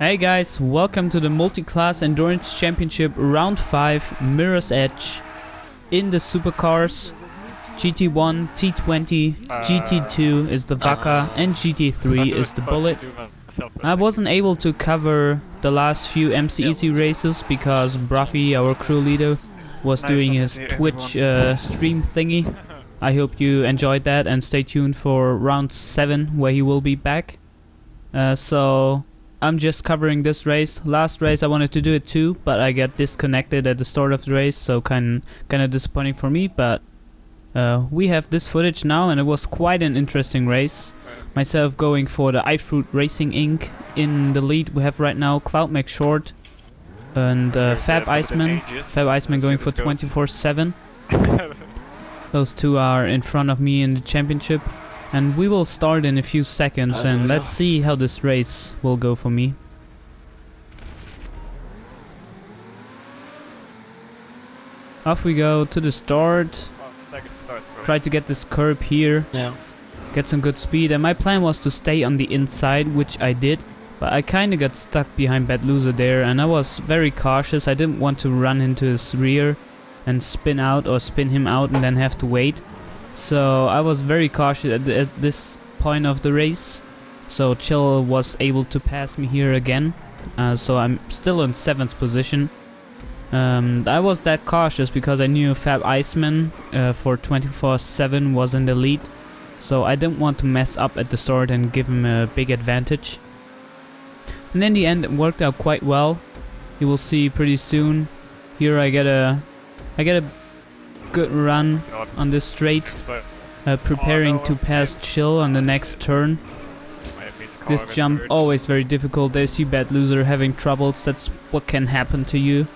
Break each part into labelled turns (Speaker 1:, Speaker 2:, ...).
Speaker 1: Hey guys, welcome to the Multi-Class Endurance Championship Round 5 Mirror's Edge in the supercars. GT1, T20, GT2 is the Vaca and GT3 is the Bullet. I wasn't able to cover the last few MCEC races because Bruffy, our crew leader, was doing his Twitch stream thingy. I hope you enjoyed that and stay tuned for round 7 where he will be back. So I'm just covering this race. Last race I wanted to do it too, but I got disconnected at the start of the race, so kind of disappointing for me. But we have this footage now, and it was quite an interesting race. Myself going for the iFruit Racing Inc. In the lead we have right now Cloud McShort and Fab Iceman. Fab Iceman going for 24/7. Those two are in front of me in the championship. And we will start in a few seconds, and let's see how this race will go for me. Off we go to the start. Try to get this curb here. Get some good speed, and my plan was to stay on the inside, which I did. But I kinda got stuck behind Bad Loser there, and I was very cautious. I didn't want to run into his rear and spin out or spin him out and then have to wait. So I was very cautious at this point of the race. So Chill was able to pass me here again. So I'm still in 7th position. I was that cautious because I knew Fab Iceman for 24/7 was in the lead. So I didn't want to mess up at the start and give him a big advantage. And in the end it worked out quite well. You will see pretty soon. Here I get a good run on this straight, preparing to pass Chill on the next turn. This jump always very difficult. They see Bad Loser having troubles. That's what can happen to you.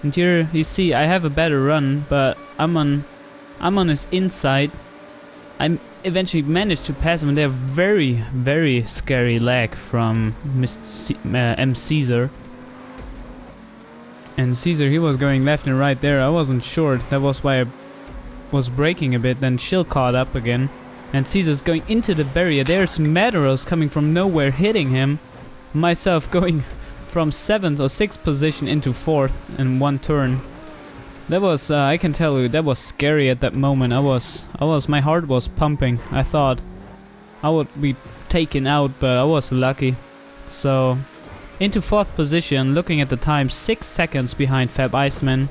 Speaker 1: And here you see I have a better run, but I'm on his inside. I eventually managed to pass him, and they're very scary lag from M. Caesar. And Caesar, he was going left and right there. I wasn't sure. That was why I was braking a bit. Then Chill caught up again. And Caesar's going into the barrier. There's Madaros coming from nowhere hitting him. Myself going from 7th or 6th position into 4th in one turn. That was, I can tell you, that was scary at that moment. My heart was pumping. I thought I would be taken out, but I was lucky. So into 4th position, looking at the time, 6 seconds behind Fab Iceman,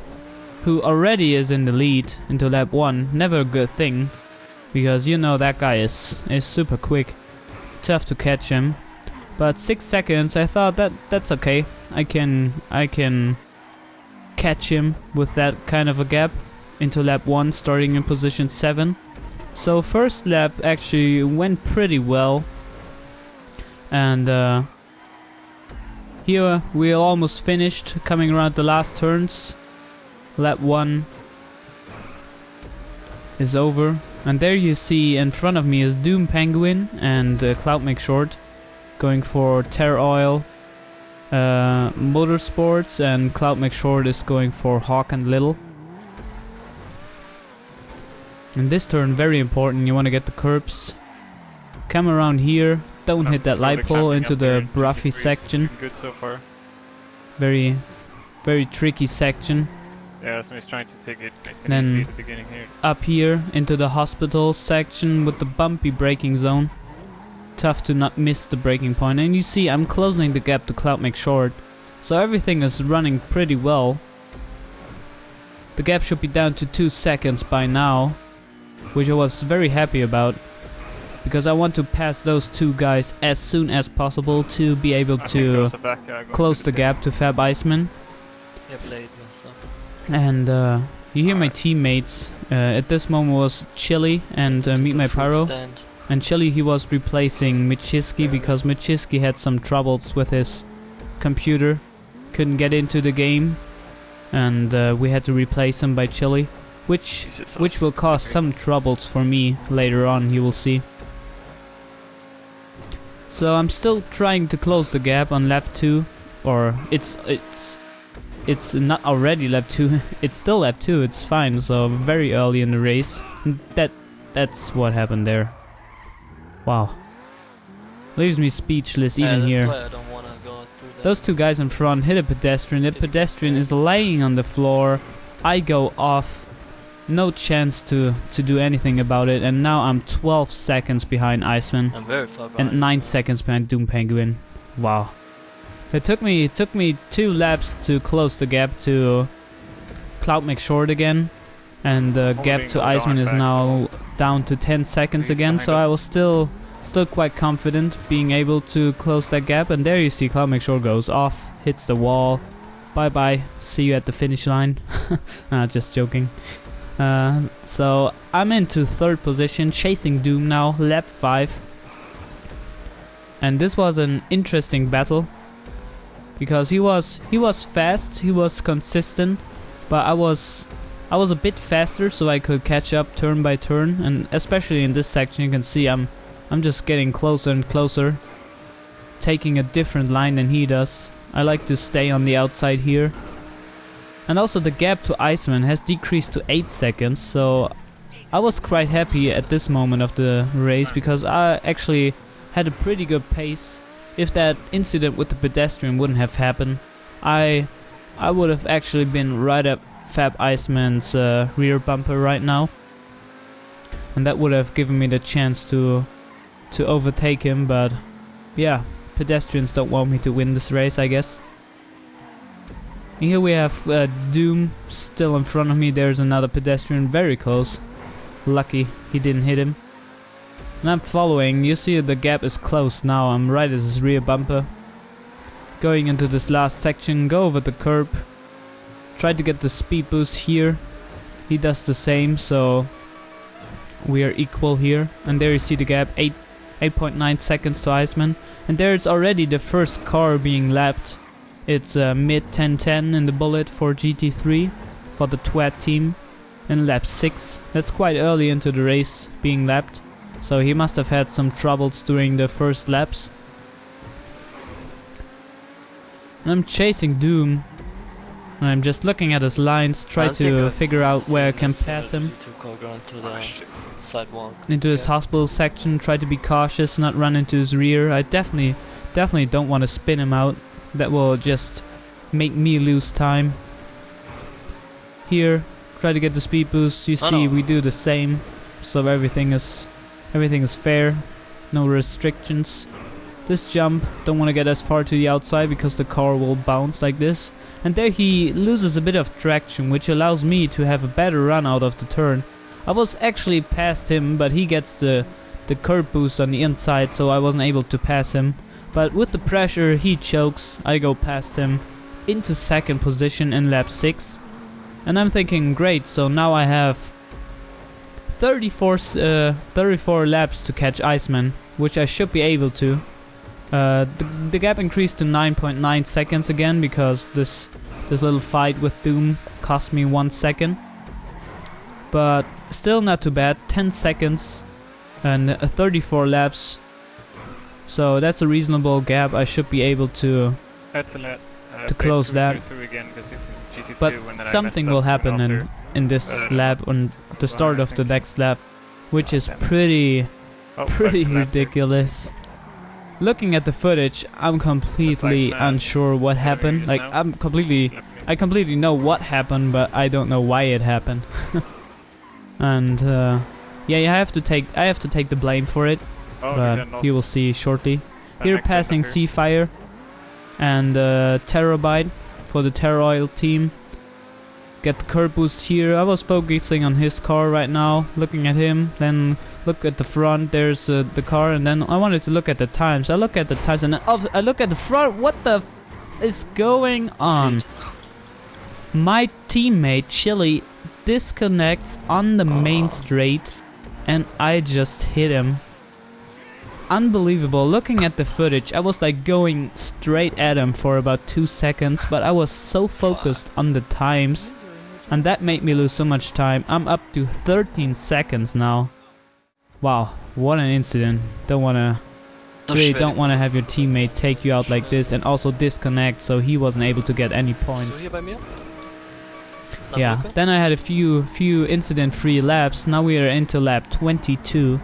Speaker 1: who already is in the lead into lap 1. Never a good thing, because you know that guy is super quick. Tough to catch him. But 6 seconds, I thought that's okay. I can catch him with that kind of a gap into lap 1, starting in position 7. So first lap actually went pretty well. And here we're almost finished, coming around the last turns. Lap 1 is over, and there you see in front of me is Doom Penguin and Cloud McShort going for Terra Oil Motorsports, and Cloud McShort is going for Hawk and Little. And this turn very important, you want to get the curbs. Come around here. Don't hit that light pole into the Bruffy section.
Speaker 2: Good so far.
Speaker 1: Very tricky section.
Speaker 2: Yeah, somebody's trying to take it nice and
Speaker 1: Then
Speaker 2: easy at the beginning here.
Speaker 1: Up here into the hospital section with the bumpy braking zone. Tough to not miss the braking point. And you see I'm closing the gap to Cloud McShort. So everything is running pretty well. The gap should be down to 2 seconds by now, which I was very happy about, because I want to pass those two guys as soon as possible to be able to close the gap to Fab Iceman. And you hear my teammates. At this moment was Chili and Meet My Pyro. And Chili, he was replacing Michiski because Michiski had some troubles with his computer. Couldn't get into the game. And we had to replace him by Chili. Which will cause some troubles for me later on, you will see. So I'm still trying to close the gap on lap 2, or it's not already lap 2. It's still lap 2. It's fine. So very early in the race. That's what happened there. Wow. Leaves me speechless even here.
Speaker 3: That's why I don't want to go through
Speaker 1: Those two guys in front hit a pedestrian. The pedestrian is laying on the floor. I go off. No chance to do anything about it. And now I'm 12 seconds behind Iceman.
Speaker 3: I'm very far behind.
Speaker 1: And 9 seconds behind Doom Penguin. Wow. It took me 2 laps to close the gap to Cloud McShort again. And the gap to Iceman is now down to 10 seconds again. So I was still quite confident being able to close that gap. And there you see Cloud McShort goes off, hits the wall. Bye bye, see you at the finish line. Nah, just joking. So I'm into 3rd position, chasing Doom now, lap 5. And this was an interesting battle because he was fast, he was consistent, but I was a bit faster, so I could catch up turn by turn. And especially in this section, you can see I'm just getting closer and closer, taking a different line than he does. I like to stay on the outside here. And also the gap to Iceman has decreased to 8 seconds, so I was quite happy at this moment of the race because I actually had a pretty good pace. If that incident with the pedestrian wouldn't have happened, I would have actually been right up Fab Iceman's rear bumper right now. And that would have given me the chance to overtake him, but yeah, pedestrians don't want me to win this race, I guess. Here we have Doom still in front of me. There's another pedestrian very close. Lucky he didn't hit him. And I'm following. You see the gap is closed now. I'm right as his rear bumper. Going into this last section, go over the curb. Try to get the speed boost here. He does the same, so we are equal here. And there you see the gap, 8.9 seconds to Iceman. And there's already the first car being lapped. It's mid 10:10 in the bullet for GT3 for the Twat team in lap 6. That's quite early into the race being lapped, so he must have had some troubles during the first laps. And I'm chasing Doom, and I'm just looking at his lines, try to figure out where I can pass him. Into his hospital section, try to be cautious, not run into his rear. I definitely don't want to spin him out. That will just make me lose time. Here, try to get the speed boost. You see, we do the same, so everything is fair, no restrictions. This jump, don't want to get as far to the outside because the car will bounce like this. And there he loses a bit of traction, which allows me to have a better run out of the turn. I was actually past him, but he gets the curb boost on the inside, so I wasn't able to pass him. But with the pressure, he chokes. I go past him into 2nd position in lap 6. And I'm thinking, great, so now I have 34 laps to catch Iceman, which I should be able to. The gap increased to 9.9 seconds again because this little fight with Doom cost me 1 second. But still not too bad, 10 seconds and 34 laps. So that's a reasonable gap. I should be able to close that. But something will happen in this lap, on the start of the next lap, which is pretty ridiculous. Looking at the footage, I'm completely unsure what happened. Like I completely know what happened, but I don't know why it happened. And yeah, I have to take the blame for it. But you will see shortly. Here passing Seafire and Terabyte for the Terroil team. Get the curb boost here. I was focusing on his car right now, looking at him. Then look at the front, there's the car, and then I wanted to look at the times. I look at the times and then I look at the front. What the is going on? My teammate Chili disconnects on the main straight and I just hit him. Unbelievable. Looking at the footage, I was like going straight at him for about 2 seconds, but I was so focused on the times and that made me lose so much time. I'm up to 13 seconds now. Wow, what an incident. Don't wanna have your teammate take you out like this and also disconnect, so he wasn't able to get any points. Yeah, then I had a few incident-free laps. Now we are into lap 22.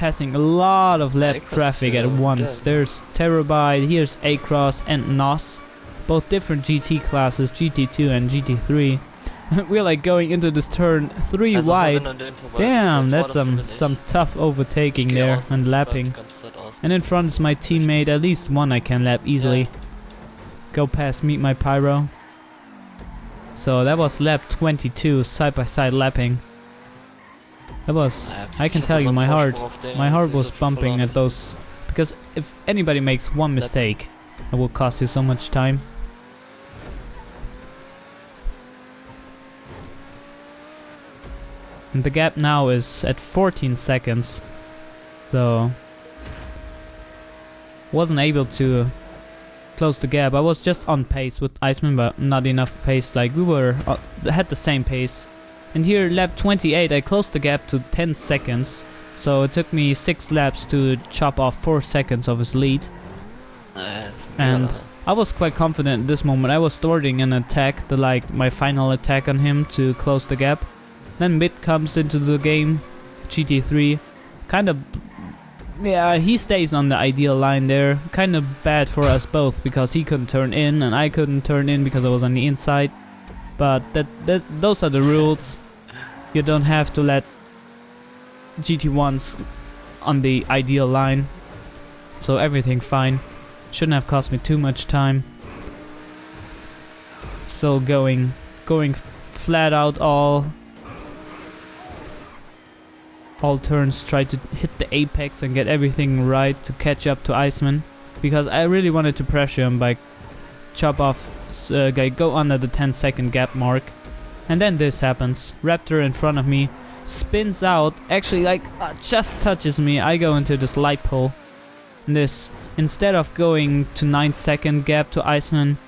Speaker 1: passing a lot of lab traffic at once. There's Terabyte, here's Across and NOS, both different GT classes, GT2 and GT3. We're like going into this turn 3 wide. Damn, that's some tough overtaking there and lapping. And in front is my teammate, at least one I can lap easily. Go past Meet My Pyro. So that was lap 22, side by side lapping. That was, I can tell you, my heart was bumping at those, because if anybody makes one mistake, it will cost you so much time. And the gap now is at 14 seconds, so wasn't able to close the gap. I was just on pace with Iceman, but not enough pace. Like we had the same pace. And here, lap 28, I closed the gap to 10 seconds. So it took me 6 laps to chop off 4 seconds of his lead. And I was quite confident at this moment. I was starting an attack, my final attack on him to close the gap. Then Mid comes into the game, GT3, kind of, yeah, he stays on the ideal line there. Kind of bad for us both because he couldn't turn in and I couldn't turn in because I was on the inside. But those are the rules. You don't have to let GT1s on the ideal line. So everything fine. Shouldn't have cost me too much time. Still going flat out all turns, try to hit the apex and get everything right to catch up to Iceman, because I really wanted to pressure him by chop off, go under the 10-second gap mark. And then this happens. Raptor in front of me spins out, actually just touches me. I go into this light pole. And this, instead of going to 9-second gap to Iceman,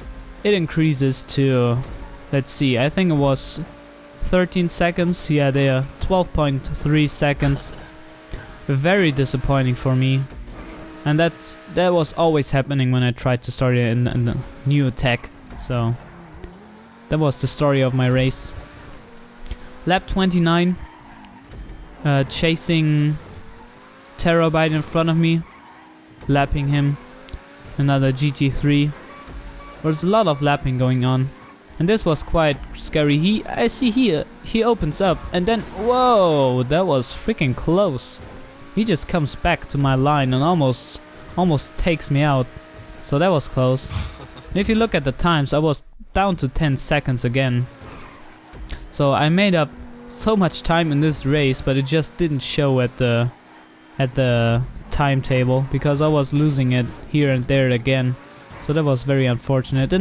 Speaker 1: it increases to, let's see, I think it was 13 seconds, yeah, they are 12.3 seconds. Very disappointing for me, and that was always happening when I tried to start a new attack. So that was the story of my race. Lap 29, chasing Terabyte in front of me, lapping him. Another GT3. There's a lot of lapping going on. And this was quite scary. I see here, he opens up and then, whoa, that was freaking close. He just comes back to my line and almost takes me out. So that was close. And if you look at the times, I was down to 10 seconds again. So I made up so much time in this race, but it just didn't show at the timetable because I was losing it here and there again. So that was very unfortunate.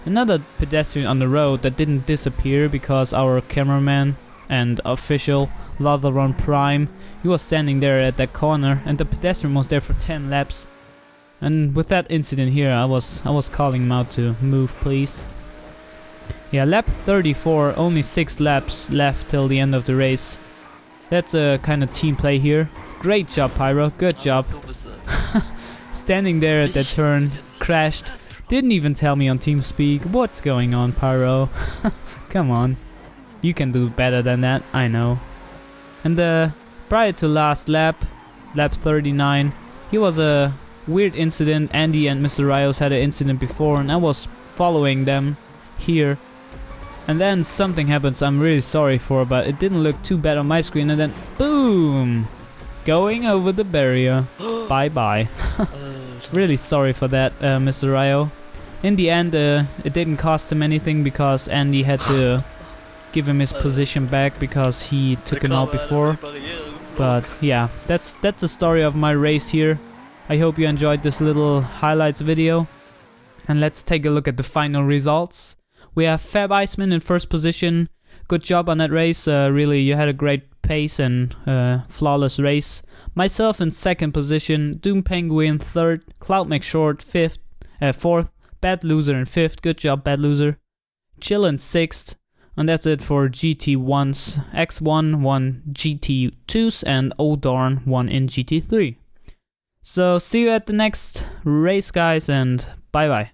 Speaker 1: Another pedestrian on the road that didn't disappear because our cameraman and official Lotheron Prime, he was standing there at that corner and the pedestrian was there for 10 laps. And with that incident here, I was calling him out to move, please. Yeah, lap 34, only 6 laps left till the end of the race. That's a kind of team play here. Great job, Pyro, good job. Standing there at that turn, crashed. Didn't even tell me on TeamSpeak. What's going on, Pyro? Come on. You can do better than that, I know. And prior to last lap 39, here was a weird incident. Andy and Mr. Rios had an incident before and I was following them here. And then something happens I'm really sorry for, but it didn't look too bad on my screen, and then boom! Going over the barrier. Bye bye. Really sorry for that, Mr. Rio. In the end, it didn't cost him anything because Andy had to give him his position back because he took him out before. But yeah, that's the story of my race here. I hope you enjoyed this little highlights video. And let's take a look at the final results. We have Fab Iceman in first position. Good job on that race. Really, you had a great pace and flawless race. Myself in second position. Doom Penguin third. Cloud McShort fourth. Bad Loser in fifth. Good job, Bad Loser. Chill in sixth. And that's it for GT1s. X1 won GT2s and O'Darn won in GT3. So see you at the next race, guys, and bye bye.